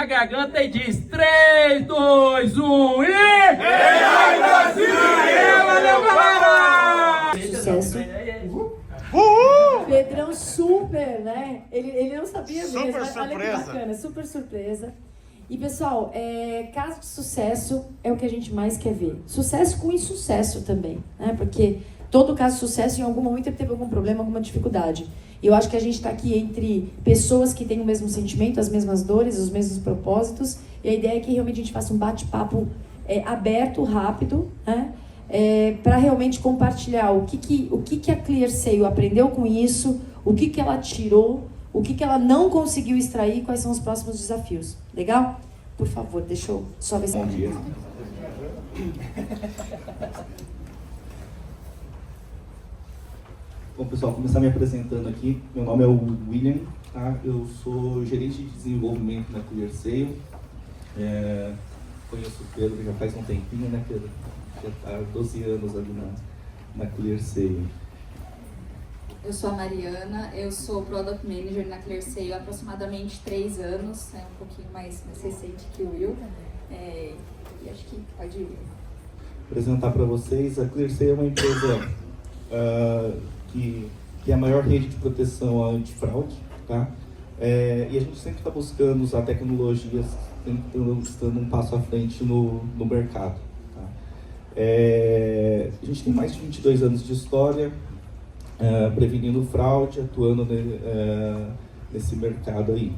na garganta e diz 3, 2, 1 e... AI Brasil! Valeu, galera! Sucesso. Pedrão super, né? Ele não sabia mesmo. Super Olha que surpresa. bacana, super surpresa. E pessoal, caso de sucesso é o que a gente mais quer ver. Sucesso com insucesso também, né? Porque todo caso de sucesso, em algum momento, ele teve algum problema, alguma dificuldade. E eu acho que a gente está aqui entre pessoas que têm o mesmo sentimento, as mesmas dores, os mesmos propósitos. E a ideia é que realmente a gente faça um bate-papo aberto, rápido, né? Para realmente compartilhar o que a ClearSale aprendeu com isso, o que ela tirou, o que ela não conseguiu extrair, quais são os próximos desafios. Legal? Por favor, deixa eu só ver se... Bom dia. Bom, pessoal, vou começar me apresentando aqui. Meu nome é o William, tá? Eu sou gerente de desenvolvimento na ClearSale. Conheço o Pedro já faz um tempinho, né, Pedro? Já está há 12 anos ali na ClearSale. Eu sou a Mariana, eu sou Product Manager na ClearSale há aproximadamente 3 anos, um pouquinho mais recente que o Will. E acho que pode ir. Apresentar para vocês, a ClearSale é uma empresa que é a maior rede de proteção antifraude, tá? E a gente sempre está buscando usar tecnologias, estando um passo à frente no mercado. Tá? A gente tem mais de 22 anos de história, prevenindo fraude, atuando nesse mercado aí.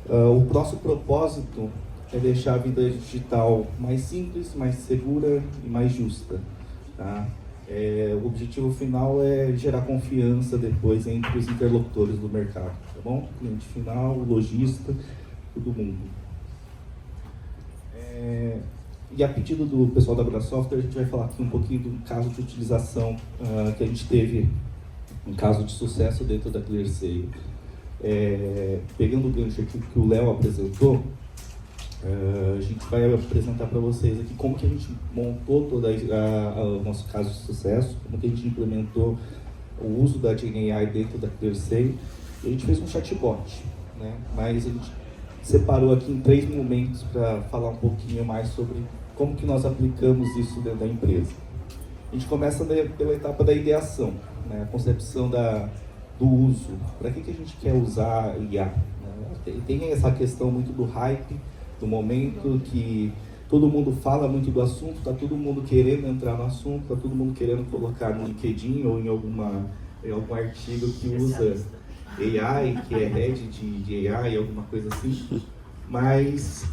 O nosso propósito é deixar a vida digital mais simples, mais segura e mais justa. Tá? O objetivo final é gerar confiança depois entre os interlocutores do mercado, tá bom? Cliente final, lojista, todo mundo. E a pedido do pessoal da Brasoftware, a gente vai falar aqui um pouquinho do caso de utilização que a gente teve, um caso de sucesso dentro da ClearSale. Pegando o gancho aqui que o Léo apresentou, a gente vai apresentar para vocês aqui como que a gente montou todo o nosso caso de sucesso, como que a gente implementou o uso da GenAI dentro da ClearSale. E a gente fez um chatbot, né? Mas a gente separou aqui em 3 momentos para falar um pouquinho mais sobre como que nós aplicamos isso dentro da empresa. A gente começa pela etapa da ideação, né? A concepção do uso. Para que a gente quer usar IA? Né? Tem essa questão muito do hype, do momento que todo mundo fala muito do assunto, está todo mundo querendo entrar no assunto, está todo mundo querendo colocar no LinkedIn ou em algum artigo que usa AI, que é head de AI, alguma coisa assim. Mas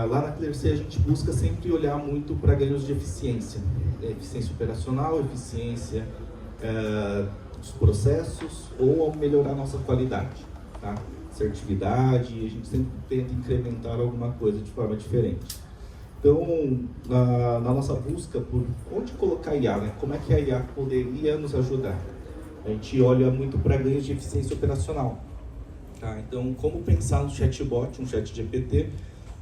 lá na ClearSale a gente busca sempre olhar muito para ganhos de eficiência. Eficiência operacional, eficiência dos processos ou melhorar a nossa qualidade. Tá? Assertividade, a gente sempre tenta incrementar alguma coisa de forma diferente. Então, na nossa busca por onde colocar a IA, né? Como é que a IA poderia nos ajudar? A gente olha muito para ganhos de eficiência operacional. Tá? Então, como pensar no chatbot, um chat GPT,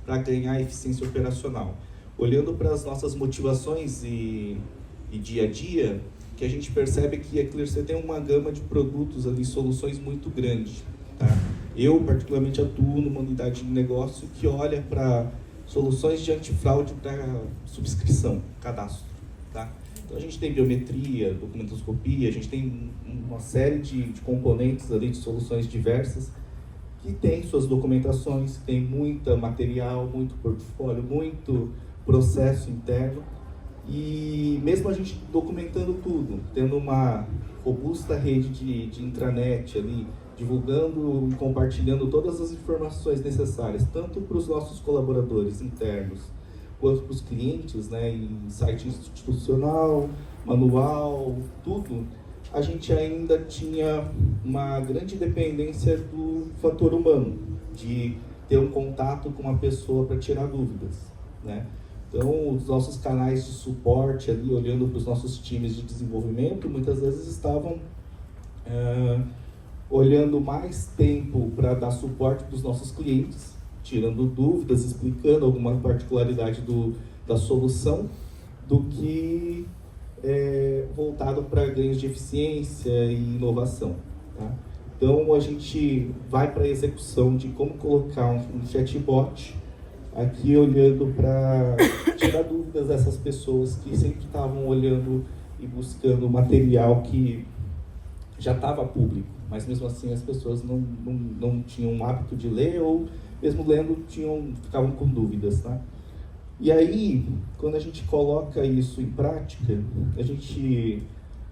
para ganhar eficiência operacional? Olhando para as nossas motivações e dia a dia, que a gente percebe que a ClearSale tem uma gama de produtos ali, soluções muito grande. Tá? Eu, particularmente, atuo numa unidade de negócio que olha para soluções de antifraude para subscrição, cadastro. Tá? Então, a gente tem biometria, documentoscopia, a gente tem uma série de componentes ali, de soluções diversas, que tem suas documentações, tem muito material, muito portfólio, muito processo interno. E mesmo a gente documentando tudo, tendo uma robusta rede de intranet ali, divulgando e compartilhando todas as informações necessárias, tanto para os nossos colaboradores internos, quanto para os clientes, né, em site institucional, manual, tudo, a gente ainda tinha uma grande dependência do fator humano, de ter um contato com uma pessoa para tirar dúvidas, né? Então, os nossos canais de suporte ali, olhando para os nossos times de desenvolvimento, muitas vezes estavam olhando mais tempo para dar suporte para os nossos clientes, tirando dúvidas, explicando alguma particularidade da solução, do que voltado para ganhos de eficiência e inovação. Tá? Então, a gente vai para a execução de como colocar um chatbot aqui olhando para tirar dúvidas dessas pessoas que sempre estavam olhando e buscando material que já estava público, mas mesmo assim as pessoas não tinham o hábito de ler ou mesmo lendo ficavam com dúvidas, tá? E aí, quando a gente coloca isso em prática, a gente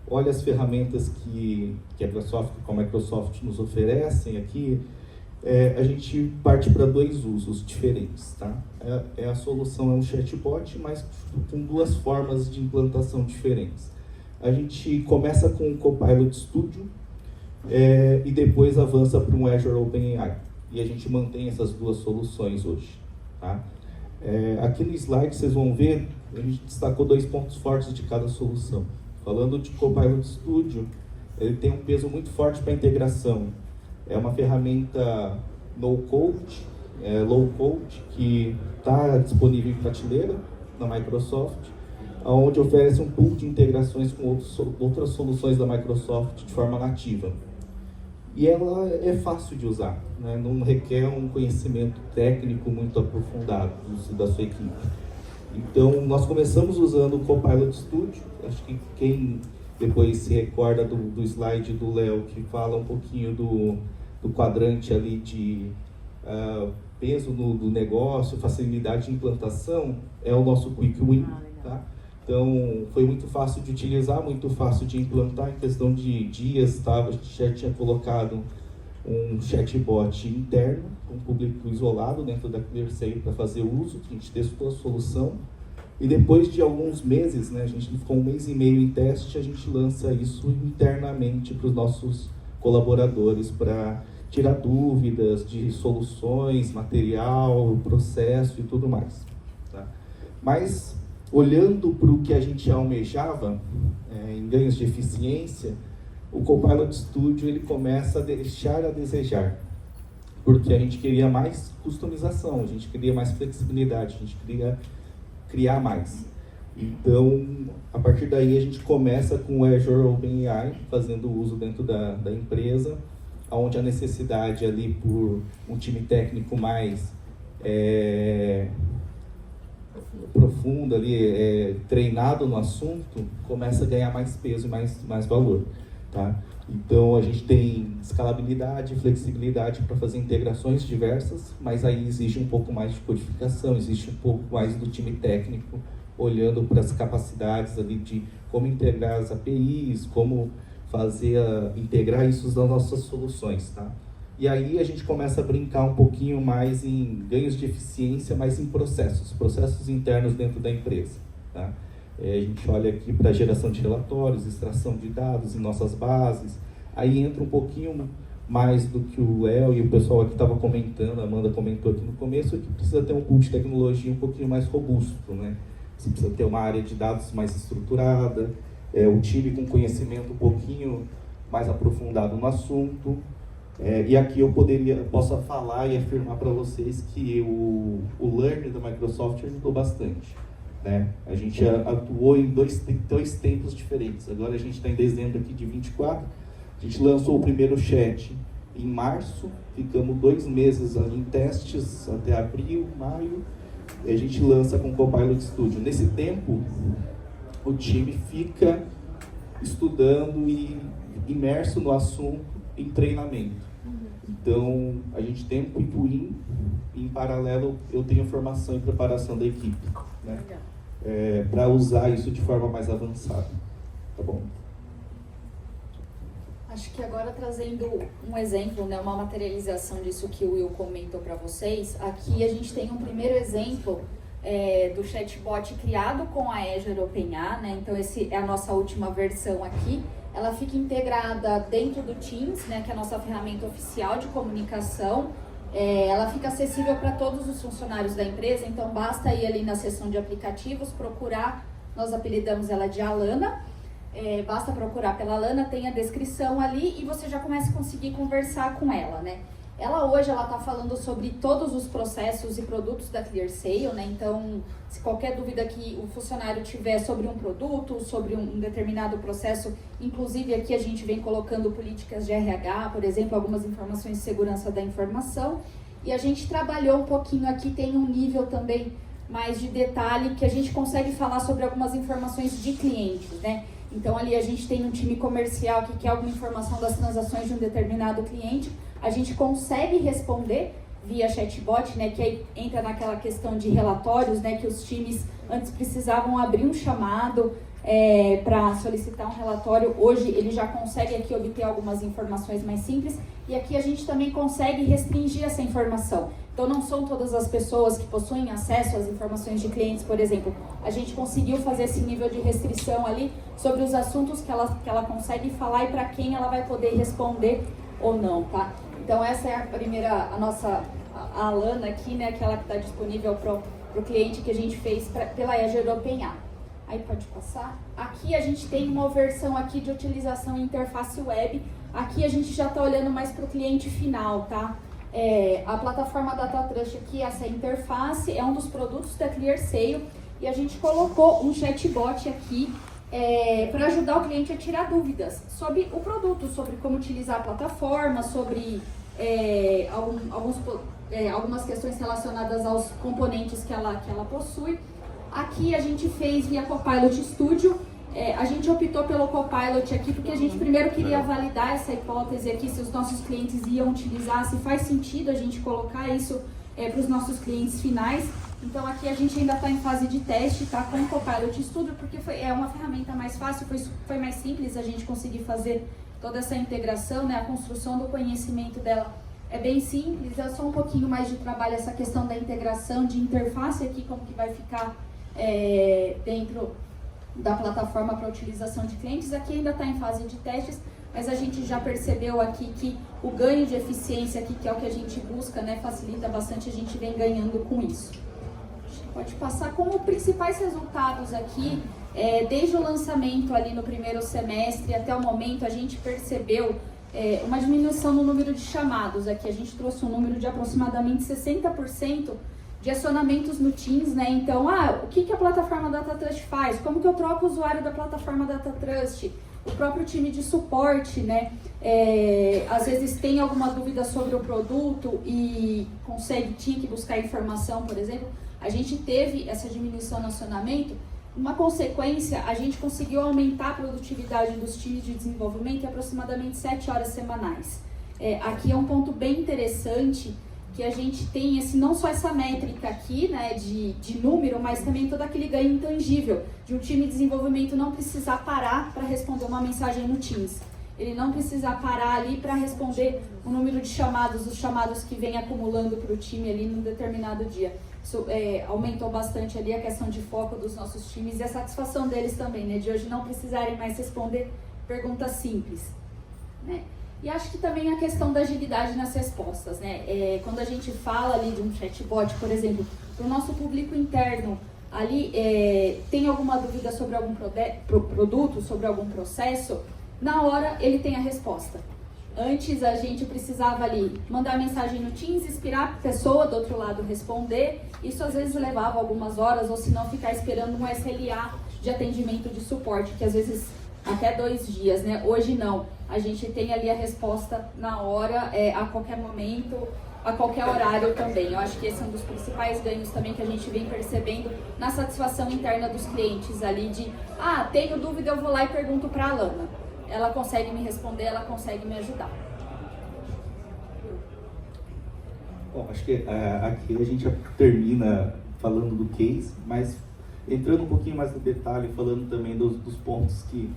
olha as ferramentas que a Microsoft nos oferecem aqui, a gente parte para dois usos diferentes, tá? A solução é um chatbot, mas com duas formas de implantação diferentes. A gente começa com o Copilot Studio e depois avança para um Azure OpenAI. E a gente mantém essas duas soluções hoje, tá? Aqui no slide vocês vão ver, a gente destacou 2 pontos fortes de cada solução. Falando de Copilot Studio, ele tem um peso muito forte para a integração. É uma ferramenta no-code, low-code, que está disponível em prateleira na Microsoft, onde oferece um pool de integrações com outras soluções da Microsoft de forma nativa. E ela é fácil de usar, né? Não requer um conhecimento técnico muito aprofundado da sua equipe. Então, nós começamos usando o Copilot Studio. Acho que quem depois se recorda do slide do Léo, que fala um pouquinho do quadrante ali de peso do negócio, facilidade de implantação, é o nosso Quick Win, tá? Então, foi muito fácil de utilizar, muito fácil de implantar. Em questão de dias, a gente já tinha colocado um chatbot interno, um público isolado dentro da ClearSale para fazer uso, que a gente testou a solução. E depois de alguns meses, né, a gente ficou 1 mês e meio em teste, a gente lança isso internamente para os nossos colaboradores, para tirar dúvidas de soluções, material, processo e tudo mais, tá? Mas, olhando para o que a gente almejava, em ganhos de eficiência, o Copilot Studio ele começa a deixar a desejar, porque a gente queria mais customização, a gente queria mais flexibilidade, a gente queria criar mais. Então, a partir daí a gente começa com o Azure OpenAI, fazendo uso dentro da empresa, onde a necessidade ali por um time técnico mais profundo ali, treinado no assunto, começa a ganhar mais peso e mais valor, tá? Então a gente tem escalabilidade e flexibilidade para fazer integrações diversas, mas aí exige um pouco mais de codificação, existe um pouco mais do time técnico olhando para as capacidades ali de como integrar as APIs, como integrar isso nas nossas soluções, tá? E aí a gente começa a brincar um pouquinho mais em ganhos de eficiência, mas em processos internos dentro da empresa, tá? A gente olha aqui para geração de relatórios, extração de dados em nossas bases, aí entra um pouquinho mais do que o Léo e o pessoal aqui estava comentando, a Amanda comentou aqui no começo, que precisa ter um pool de tecnologia um pouquinho mais robusto, né? Você precisa ter uma área de dados mais estruturada, um time com conhecimento um pouquinho mais aprofundado no assunto. E aqui eu posso falar e afirmar para vocês que o Learn da Microsoft ajudou bastante, né? A gente atuou em dois tempos diferentes. Agora a gente está em dezembro aqui de 24, a gente lançou o primeiro chat em março, ficamos 2 meses ali em testes até abril, maio, e a gente lança com o Copilot Studio. Nesse tempo, o time fica estudando e imerso no assunto em treinamento. Então, a gente tem um quick win e, em paralelo, eu tenho formação e preparação da equipe, né? Para usar isso de forma mais avançada. Tá bom? Acho que agora trazendo um exemplo, né, uma materialização disso que o Will comentou para vocês, aqui a gente tem um primeiro exemplo do chatbot criado com a Azure OpenAI, né? Então, essa é a nossa última versão aqui. Ela fica integrada dentro do Teams, né, que é a nossa ferramenta oficial de comunicação. Ela fica acessível para todos os funcionários da empresa, então basta ir ali na seção de aplicativos, procurar, nós apelidamos ela de Alana, basta procurar pela Alana, tem a descrição ali e você já começa a conseguir conversar com ela, né? Ela hoje está falando sobre todos os processos e produtos da ClearSale, né? Então, se qualquer dúvida que o funcionário tiver sobre um produto, sobre um determinado processo, inclusive aqui a gente vem colocando políticas de RH, por exemplo, algumas informações de segurança da informação. E a gente trabalhou um pouquinho aqui, tem um nível também mais de detalhe, que a gente consegue falar sobre algumas informações de clientes, né? Então ali a gente tem um time comercial que quer alguma informação das transações de um determinado cliente, a gente consegue responder via chatbot, né, que aí entra naquela questão de relatórios, né, que os times antes precisavam abrir um chamado para solicitar um relatório. Hoje ele já consegue aqui obter algumas informações mais simples, e aqui a gente também consegue restringir essa informação. Então não são todas as pessoas que possuem acesso às informações de clientes, por exemplo. A gente conseguiu fazer esse nível de restrição ali sobre os assuntos que ela consegue falar e para quem ela vai poder responder ou não, tá? Então essa é a primeira, a Alana aqui, né, aquela que está disponível para o cliente que a gente fez pela Azure OpenAI. Aí pode passar. Aqui a gente tem uma versão aqui de utilização em interface web. Aqui a gente já está olhando mais para o cliente final, tá? A plataforma DataTrust aqui, essa interface, é um dos produtos da ClearSale, e a gente colocou um chatbot aqui para ajudar o cliente a tirar dúvidas sobre o produto, sobre como utilizar a plataforma, sobre algumas questões relacionadas aos componentes que ela possui. Aqui a gente fez via Copilot Studio. A gente optou pelo Copilot aqui porque a gente primeiro queria validar essa hipótese aqui, se os nossos clientes iam utilizar, se faz sentido a gente colocar isso para os nossos clientes finais. Então aqui a gente ainda está em fase de teste, tá, com o Copilot Studio, porque é uma ferramenta mais fácil, foi mais simples a gente conseguir fazer toda essa integração, né, a construção do conhecimento dela é bem simples, é só um pouquinho mais de trabalho essa questão da integração, de interface aqui, como que vai ficar dentro da plataforma para utilização de clientes. Aqui ainda está em fase de testes, mas a gente já percebeu aqui que o ganho de eficiência aqui, que é o que a gente busca, né, facilita bastante, a gente vem ganhando com isso. Pode passar como principais resultados aqui, desde o lançamento ali no primeiro semestre até o momento, a gente percebeu uma diminuição no número de chamados. Aqui a gente trouxe um número de aproximadamente 60% de acionamentos no Teams, né? Então, o que a plataforma DataTrust faz? Como que eu troco o usuário da plataforma DataTrust? O próprio time de suporte, né? Às vezes tem alguma dúvida sobre o produto e tinha que buscar informação, por exemplo. A gente teve essa diminuição no acionamento. Uma consequência, a gente conseguiu aumentar a produtividade dos times de desenvolvimento em aproximadamente 7 horas semanais. Aqui é um ponto bem interessante, que a gente tem não só essa métrica aqui, né, de número, mas também todo aquele ganho intangível de um time de desenvolvimento não precisar parar para responder uma mensagem no Teams. Ele não precisar parar ali para responder o número de chamados, os chamados que vem acumulando para o time ali num determinado dia. Isso aumentou bastante ali a questão de foco dos nossos times e a satisfação deles também, né, de hoje não precisarem mais responder perguntas simples, né? E acho que também a questão da agilidade nas respostas, né? Quando a gente fala ali de um chatbot, por exemplo, para o nosso público interno, ali tem alguma dúvida sobre algum produto, sobre algum processo, na hora ele tem a resposta. Antes a gente precisava ali mandar mensagem no Teams, esperar a pessoa do outro lado responder. Isso às vezes levava algumas horas, ou se não ficar esperando um SLA de atendimento de suporte, que às vezes até 2 dias, né? Hoje não. A gente tem ali a resposta na hora, a qualquer momento, a qualquer horário também. Eu acho que esse é um dos principais ganhos também que a gente vem percebendo na satisfação interna dos clientes ali de, tenho dúvida, eu vou lá e pergunto para a Alana. Ela consegue me responder, ela consegue me ajudar. Bom, acho que aqui a gente já termina falando do case, mas entrando um pouquinho mais no detalhe, falando também dos pontos que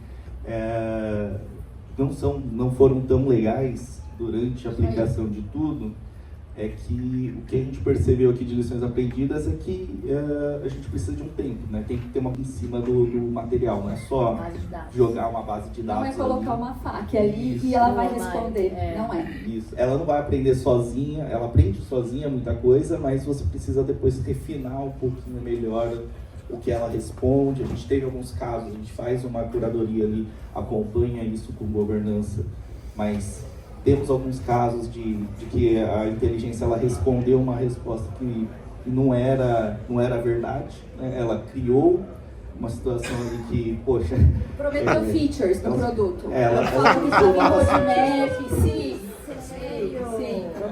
não foram tão legais durante a aplicação de tudo, é que o que a gente percebeu aqui de lições aprendidas é que a gente precisa de um tempo, né? Tem que ter uma em cima do material, não é só jogar uma base de dados. Não é colocar ali. uma faca ali e ela vai responder, não é. Isso, ela não vai aprender sozinha, ela aprende sozinha muita coisa, mas você precisa depois refinar um pouquinho melhor o que ela responde. A gente teve alguns casos, a gente faz uma curadoria ali, acompanha isso com governança, mas temos alguns casos de que a inteligência ela respondeu uma resposta que não era verdade, né? Ela criou uma situação ali que, poxa... Prometeu features do produto. Ela falou que estava em roadmap, sim,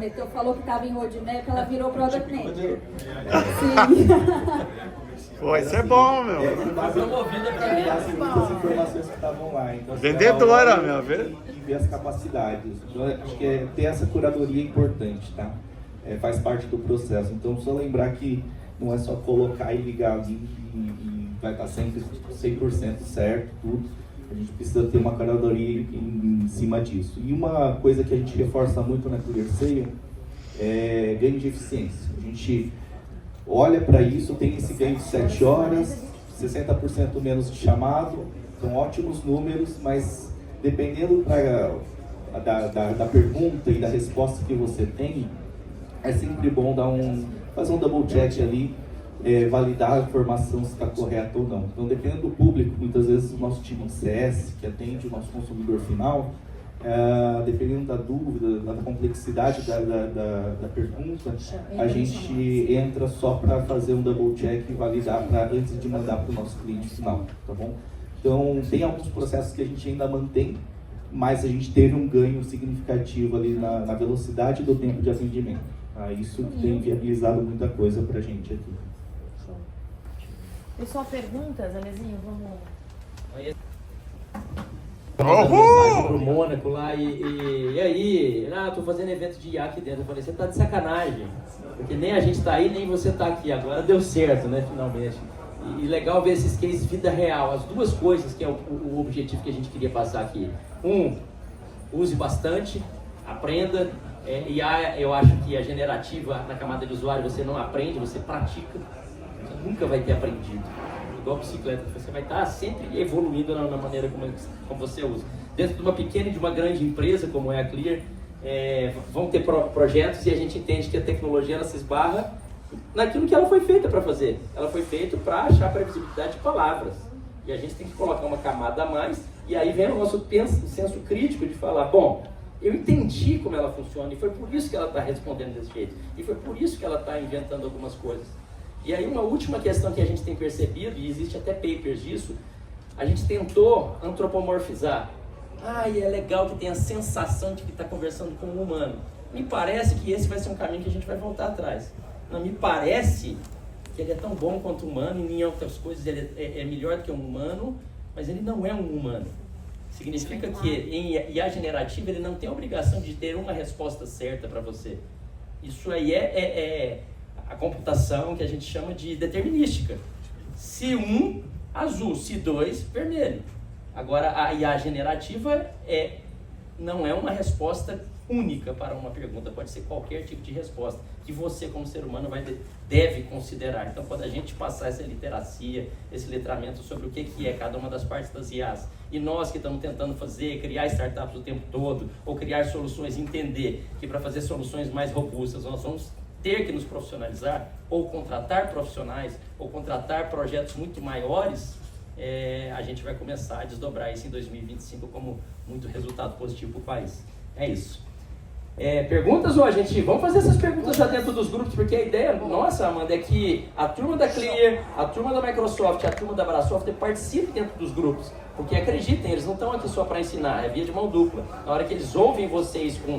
prometeu, falou que estava em roadmap, ela virou Product Manager. Sim. Pô, isso é bom, meu. Promovida pra mim. As informações que estavam lá. Então, Vendedora, meu. E ver as capacidades. Então, acho que ter essa curadoria é importante, tá? Faz parte do processo. Então, só lembrar que não é só colocar e ligar ali e vai estar sempre 100% certo, tudo. A gente precisa ter uma curadoria em cima disso. E uma coisa que a gente reforça muito na ClearSale é ganho de eficiência. A gente olha para isso, tem esse ganho de 7 horas, 60% menos de chamado, são ótimos números, mas dependendo da pergunta e da resposta que você tem, é sempre bom fazer um double check ali, validar a informação se está correta ou não. Então, dependendo do público, muitas vezes o nosso time de CS, que atende o nosso consumidor final, dependendo da dúvida, da complexidade da pergunta, a gente entra só para fazer um double check e validar antes de mandar para o nosso cliente final, tá bom? Então, tem alguns processos que a gente ainda mantém, mas a gente teve um ganho significativo ali na velocidade do tempo de atendimento. Isso tem viabilizado muita coisa para a gente aqui. Pessoal, perguntas, Alezinho? Vamos. Pro Mônaco lá e aí, tô fazendo evento de IA aqui dentro. Eu falei, você tá de sacanagem, porque nem a gente tá aí, nem você tá aqui. Agora deu certo, né, finalmente. E legal ver esses cases vida real, as duas coisas que é o objetivo que a gente queria passar aqui. Use bastante, aprenda. IA, eu acho que a generativa na camada de usuário você não aprende, você pratica. Você nunca vai ter aprendido. Igual bicicleta, você vai estar sempre evoluindo na maneira como você usa. Dentro de uma pequena e de uma grande empresa como é a Clear, vão ter projetos e a gente entende que a tecnologia ela se esbarra naquilo que ela foi feita para fazer. Ela foi feita para achar previsibilidade de palavras. E a gente tem que colocar uma camada a mais e aí vem o nosso senso crítico de falar, bom, eu entendi como ela funciona e foi por isso que ela está respondendo desse jeito. E foi por isso que ela está inventando algumas coisas. E aí uma última questão que a gente tem percebido, e existe até papers disso, a gente tentou antropomorfizar. E é legal que tem a sensação de que está conversando com um humano. Me parece que esse vai ser um caminho que a gente vai voltar atrás. Não, me parece que ele é tão bom quanto humano, e em outras coisas ele é melhor do que um humano, mas ele não é um humano. Significa que em IA generativa ele não tem a obrigação de ter uma resposta certa para você. Isso aí é a computação que a gente chama de determinística. Se 1, azul, se 2, vermelho. Agora a IA generativa não é uma resposta única para uma pergunta, pode ser qualquer tipo de resposta que você como ser humano deve considerar. Então quando a gente passar essa literacia, esse letramento sobre o que é cada uma das partes das IAs, e nós que estamos tentando criar startups o tempo todo, ou criar soluções, entender que para fazer soluções mais robustas nós vamos ter que nos profissionalizar, ou contratar profissionais, ou contratar projetos muito maiores, a gente vai começar a desdobrar isso em 2025 como muito resultado positivo para o país. É isso. Perguntas ou vamos fazer essas perguntas já dentro dos grupos, porque a ideia nossa, Amanda, é que a turma da Clear, a turma da Microsoft, a turma da Brasoft participe dentro dos grupos, porque acreditem, eles não estão aqui só para ensinar, é via de mão dupla. Na hora que eles ouvem vocês com